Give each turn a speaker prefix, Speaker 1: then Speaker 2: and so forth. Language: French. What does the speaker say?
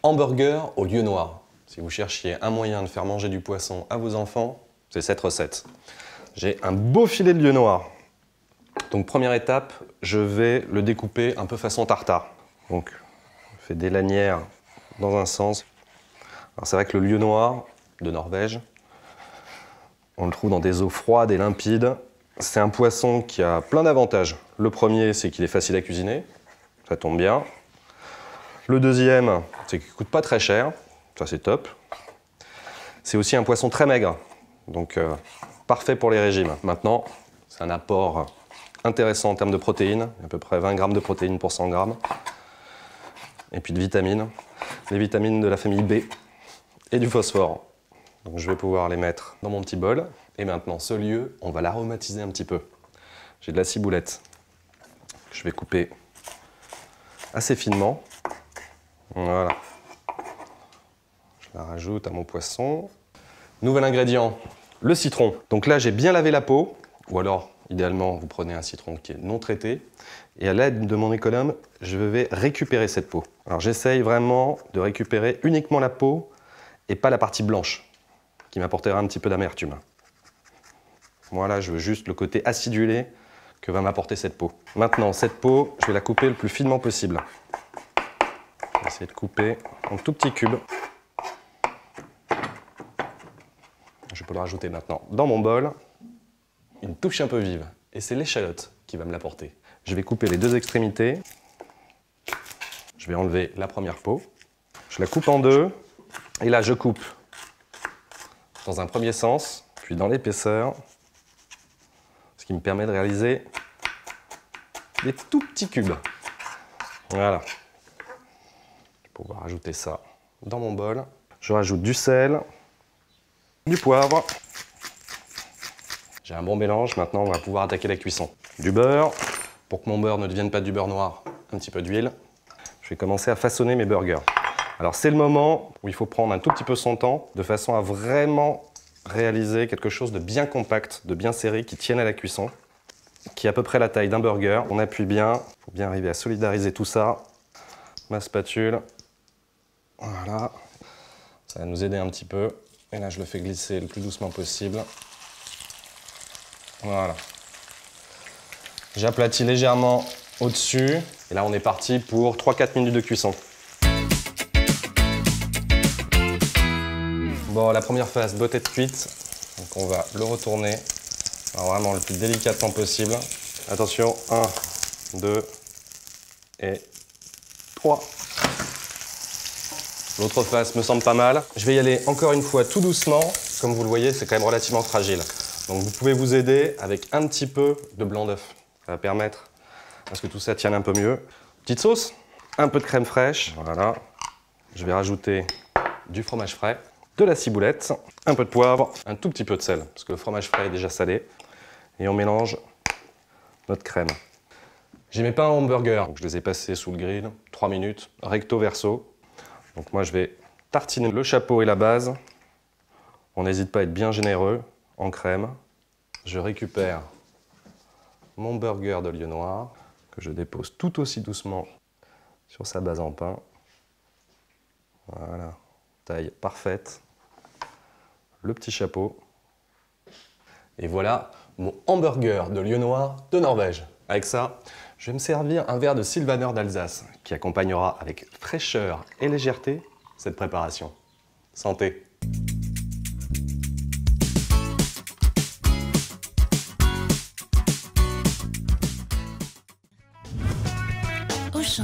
Speaker 1: Hamburger au lieu noir. Si vous cherchiez un moyen de faire manger du poisson à vos enfants, c'est cette recette. J'ai un beau filet de lieu noir. Donc première étape, je vais le découper un peu façon tartare. Donc je fais des lanières dans un sens. Alors c'est vrai que le lieu noir de Norvège, on le trouve dans des eaux froides et limpides. C'est un poisson qui a plein d'avantages. Le premier, c'est qu'il est facile à cuisiner, ça tombe bien. Le deuxième, c'est qu'il ne coûte pas très cher, ça c'est top. C'est aussi un poisson très maigre, donc parfait pour les régimes. Maintenant, c'est un apport intéressant en termes de protéines, à peu près 20 grammes de protéines pour 100 grammes. Et puis de vitamines, les vitamines de la famille B et du phosphore. Donc je vais pouvoir les mettre dans mon petit bol. Et maintenant, ce lieu, on va l'aromatiser un petit peu. J'ai de la ciboulette que je vais couper assez finement. Voilà. Je la rajoute à mon poisson. Nouvel ingrédient, le citron. Donc là, j'ai bien lavé la peau, ou alors, idéalement, vous prenez un citron qui est non traité. Et à l'aide de mon économe, je vais récupérer cette peau. Alors j'essaye vraiment de récupérer uniquement la peau et pas la partie blanche, qui m'apportera un petit peu d'amertume. Voilà, je veux juste le côté acidulé que va m'apporter cette peau. Maintenant, cette peau, je vais la couper le plus finement possible. Je vais essayer de couper en tout petits cubes. Je peux le rajouter maintenant dans mon bol. Une touche un peu vive, et c'est l'échalote qui va me l'apporter. Je vais couper les deux extrémités. Je vais enlever la première peau. Je la coupe en deux, et là je coupe dans un premier sens, puis dans l'épaisseur, ce qui me permet de réaliser des tout petits cubes. Voilà. Je vais pouvoir ajouter ça dans mon bol. Je rajoute du sel, du poivre. J'ai un bon mélange, maintenant on va pouvoir attaquer la cuisson. Du beurre, pour que mon beurre ne devienne pas du beurre noir, un petit peu d'huile. Je vais commencer à façonner mes burgers. Alors c'est le moment où il faut prendre un tout petit peu son temps, de façon à vraiment réaliser quelque chose de bien compact, de bien serré, qui tienne à la cuisson, qui est à peu près la taille d'un burger. On appuie bien, il faut bien arriver à solidariser tout ça. Ma spatule, voilà, ça va nous aider un petit peu. Et là je le fais glisser le plus doucement possible. Voilà. J'aplatis légèrement au-dessus. Et là on est parti pour 3-4 minutes de cuisson. Bon, la première phase doit être cuite, donc on va le retourner, alors vraiment le plus délicatement possible. Attention, 1, 2 et 3. L'autre face me semble pas mal. Je vais y aller encore une fois tout doucement. Comme vous le voyez, c'est quand même relativement fragile. Donc vous pouvez vous aider avec un petit peu de blanc d'œuf. Ça va permettre à ce que tout ça tienne un peu mieux. Petite sauce, un peu de crème fraîche, voilà. Je vais rajouter du fromage frais, de la ciboulette, un peu de poivre, un tout petit peu de sel, parce que le fromage frais est déjà salé. Et on mélange notre crème. J'ai mes pains en hamburger, donc je les ai passés sous le grill, 3 minutes, recto verso. Donc moi je vais tartiner le chapeau et la base. On n'hésite pas à être bien généreux en crème. Je récupère mon burger de lieu noir, que je dépose tout aussi doucement sur sa base en pain. Voilà, taille parfaite. Le petit chapeau. Et voilà mon hamburger de lieu noir de Norvège. Avec ça, je vais me servir un verre de Sylvaner d'Alsace qui accompagnera avec fraîcheur et légèreté cette préparation. Santé!
Speaker 2: Auchan.